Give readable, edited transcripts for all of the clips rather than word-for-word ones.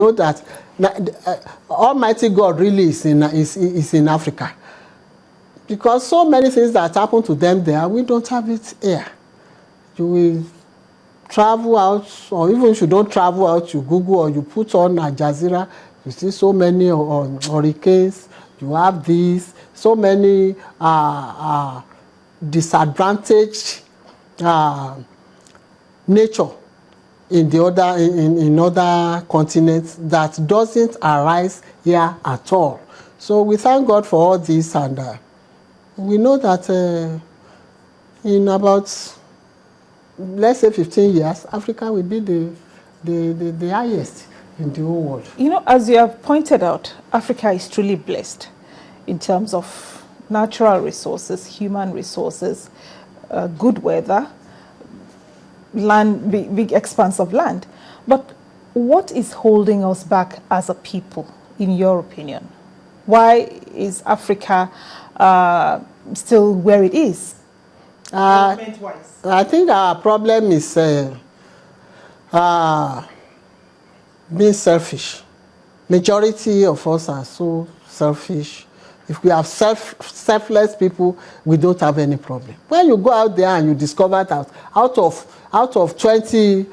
know that Almighty God really is in Africa. Because so many things that happen to them there, we don't have it here. You will travel out, or even if you don't travel out, you Google or you put on Al Jazeera, you see so many hurricanes, you have these, so many disadvantaged nature in the other in other continents that doesn't arise here at all. So we thank God for all this, and we know that in about, let's say, 15 years, Africa will be the highest in the whole world. You know, as you have pointed out, Africa is truly blessed in terms of natural resources, human resources, good weather, land, big expanse of land. But what is holding us back as a people, in your opinion? Why is Africa still where it is? I think our problem is being selfish. Majority of us are so selfish. If we have selfless people, we don't have any problem. When you go out there and you discover that out of 20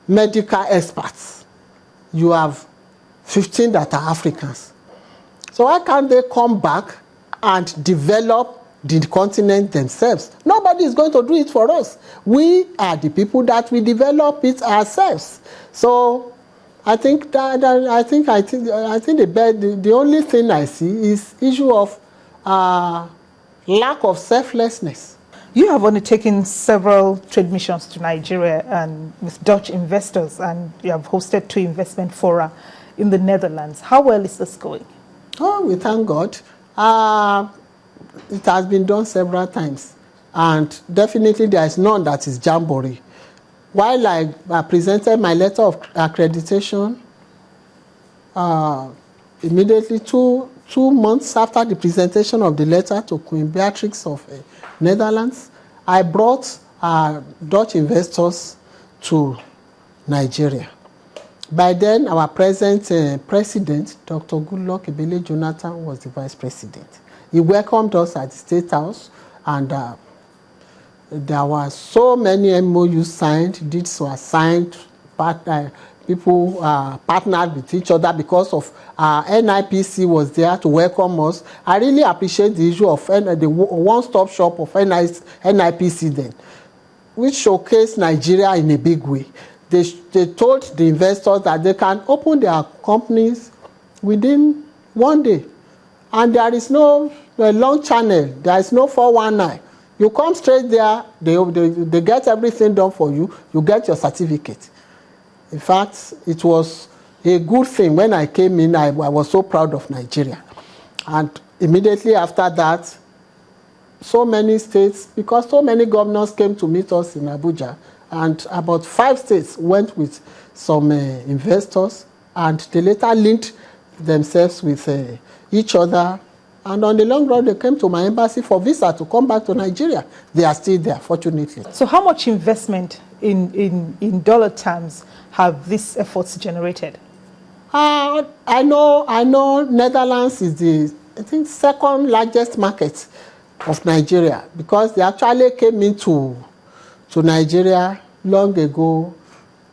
medical experts, you have 15 that are Africans. So why can't they come back and develop the continent themselves? Nobody is going to do it for us. We are the people that we develop it ourselves. So I think the only thing I see is issue of lack of selflessness. You have undertaken several trade missions to Nigeria and with Dutch investors, and you have hosted 2 investment fora in the Netherlands. How well is this going? Oh, we thank God. It has been done several times, and definitely there is none that is jamboree. While I presented my letter of accreditation, immediately two months after the presentation of the letter to Queen Beatrix of Netherlands, I brought Dutch investors to Nigeria. By then, our present president, Dr. Goodluck Ebele Jonathan, was the vice president. He welcomed us at the State House, and there were so many MOUs signed, deeds were signed, people partnered with each other because of NIPC was there to welcome us. I really appreciate the issue of the one-stop shop of NIPC then, which showcased Nigeria in a big way. They told the investors that they can open their companies within one day. And there is no long channel, there is no 419. You come straight there, they get everything done for you, you get your certificate. In fact, it was a good thing. When I came in, I was so proud of Nigeria. And immediately after that, so many states, because so many governors came to meet us in Abuja, and about 5 states went with some investors, and they later linked themselves with each other. And on the long run, they came to my embassy for visa to come back to Nigeria. They are still there, fortunately. So how much investment in dollar terms have these efforts generated? I know Netherlands is the, I think, second largest market of Nigeria, because they actually came into Nigeria long ago,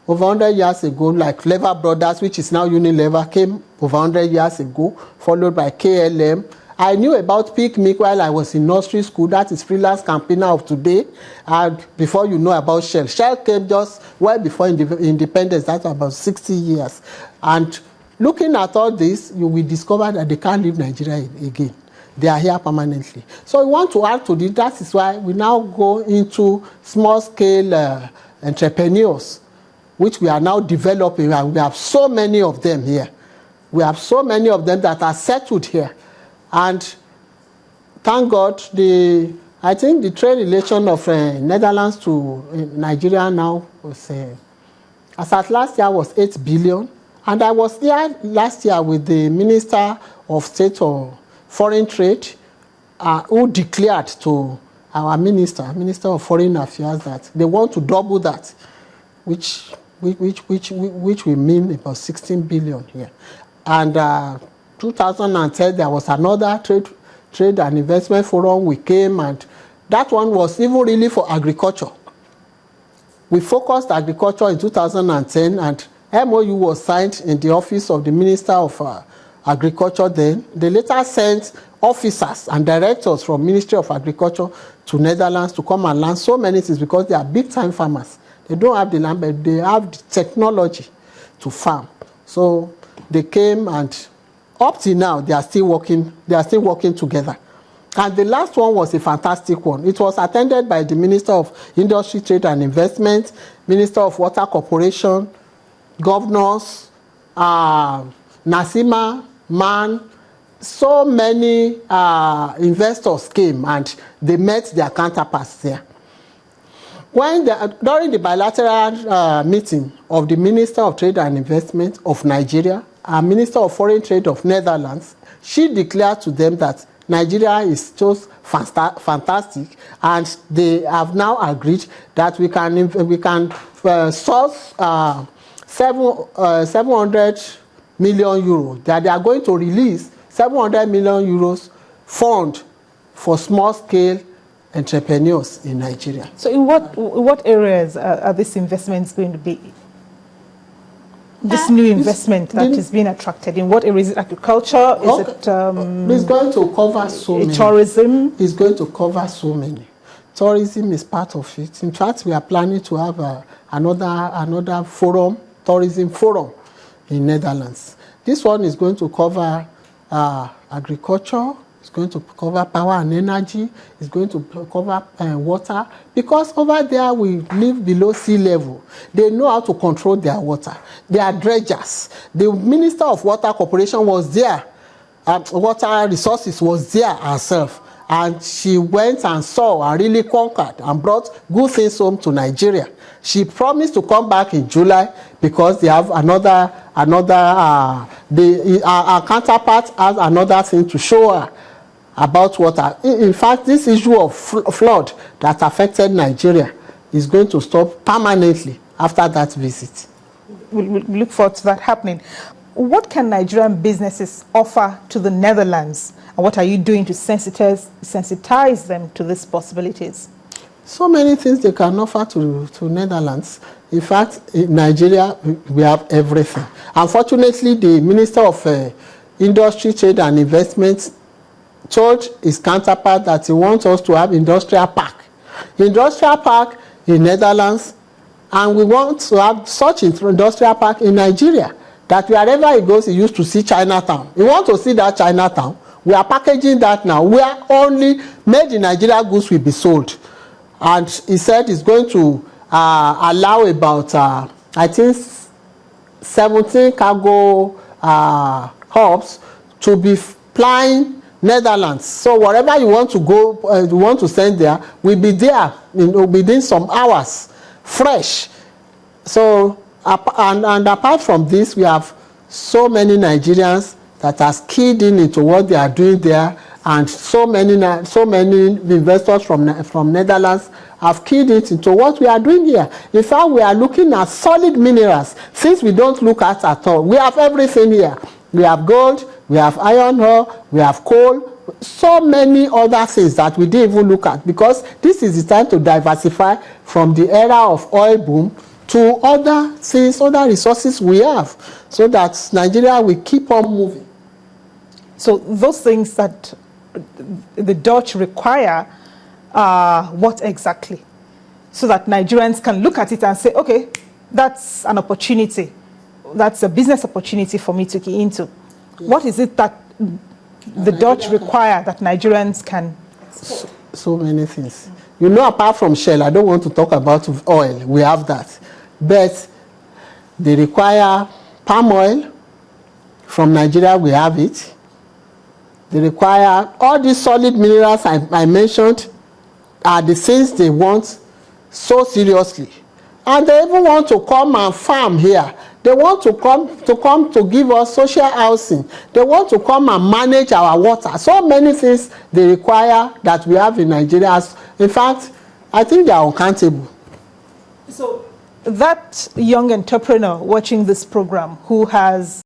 over 100 years ago, like Lever Brothers, which is now Unilever, came over 100 years ago, followed by KLM. I knew about PicMic while I was in nursery school. That is freelance campaigner of today. And before you know about Shell. Shell came just well before independence. That's about 60 years. And looking at all this, you will discover that they can't leave Nigeria again. They are here permanently. So we want to add to this. That is why we now go into small-scale entrepreneurs, which we are now developing. And we have so many of them here. We have so many of them that are settled here. And thank God, I think the trade relation of Netherlands to Nigeria now was, as at last year, was 8 billion. And I was here last year with the Minister of State or Foreign Trade, who declared to our Minister of Foreign Affairs, that they want to double that, which which will mean about 16 billion here. And 2010, there was another trade and investment forum. We came, and that one was even really for agriculture. We focused agriculture in 2010, and MOU was signed in the office of the Minister of Agriculture then. They later sent officers and directors from Ministry of Agriculture to Netherlands to come and learn so many things, because they are big-time farmers. They don't have the land, but they have the technology to farm. So they came, and up till now, they are still working. They are still working together. And the last one was a fantastic one. It was attended by the Minister of Industry, Trade and Investment, Minister of Water Corporation, governors, Nasima, Man. So many investors came, and they met their counterparts there. During the bilateral meeting of the Minister of Trade and Investment of Nigeria and Minister of Foreign Trade of Netherlands, she declared to them that Nigeria is just fantastic, and they have now agreed that we can source 700 million euros, that they are going to release 700 million euros fund for small-scale entrepreneurs in Nigeria. So in what areas are these investments going to be? This new investment that is being attracted, in what area? Is it agriculture? Is it it's going to cover so many. Tourism? It's going to cover so many. Tourism is part of it. In fact, we are planning to have another forum, tourism forum in Netherlands. This one is going to cover agriculture. It's going to cover power and energy. It's going to cover water, because over there we live below sea level. They know how to control their water. They are dredgers. The Minister of Water Corporation was there. Water Resources was there herself. And she went and saw and really conquered and brought good things home to Nigeria. She promised to come back in July, because they have our counterpart has another thing to show her about water. In fact, this issue of flood that affected Nigeria is going to stop permanently after that visit. We'll look forward to that happening. What can Nigerian businesses offer to the Netherlands, and what are you doing to sensitize them to these possibilities? So many things they can offer to Netherlands. In fact, in Nigeria, we have everything. Unfortunately, the Minister of Industry, Trade and Investment told his counterpart that he wants us to have industrial park in Netherlands, and we want to have such industrial park in Nigeria, that wherever he goes, he used to see Chinatown. He wants to see that Chinatown. We are packaging that now, where only made in Nigeria goods will be sold. And he said he's going to allow about, I think, 17 cargo hubs to be flying Netherlands. So wherever you want to go, you want to send there, we'll be there within some hours, fresh. So, and apart from this, we have so many Nigerians that are keyed into what they are doing there, and so many investors from Netherlands have keyed it into what we are doing here. In fact, we are looking at solid minerals, things we don't look at all. We have everything here. We have gold, we have iron ore, we have coal, so many other things that we didn't even look at, because this is the time to diversify from the era of oil boom to other things, other resources we have, so that Nigeria will keep on moving. So those things that the Dutch require are what exactly? So that Nigerians can look at it and say, okay, that's an opportunity. That's a business opportunity for me to get into. Yes. What is it that the Dutch require that Nigerians can? So many things. You know, apart from Shell, I don't want to talk about oil. We have that. But they require palm oil. From Nigeria, we have it. They require all these solid minerals I mentioned are the things they want so seriously. And they even want to come and farm here. They want to come to give us social housing. They want to come and manage our water. So many things they require that we have in Nigeria. In fact, I think they are uncountable. So that young entrepreneur watching this program who has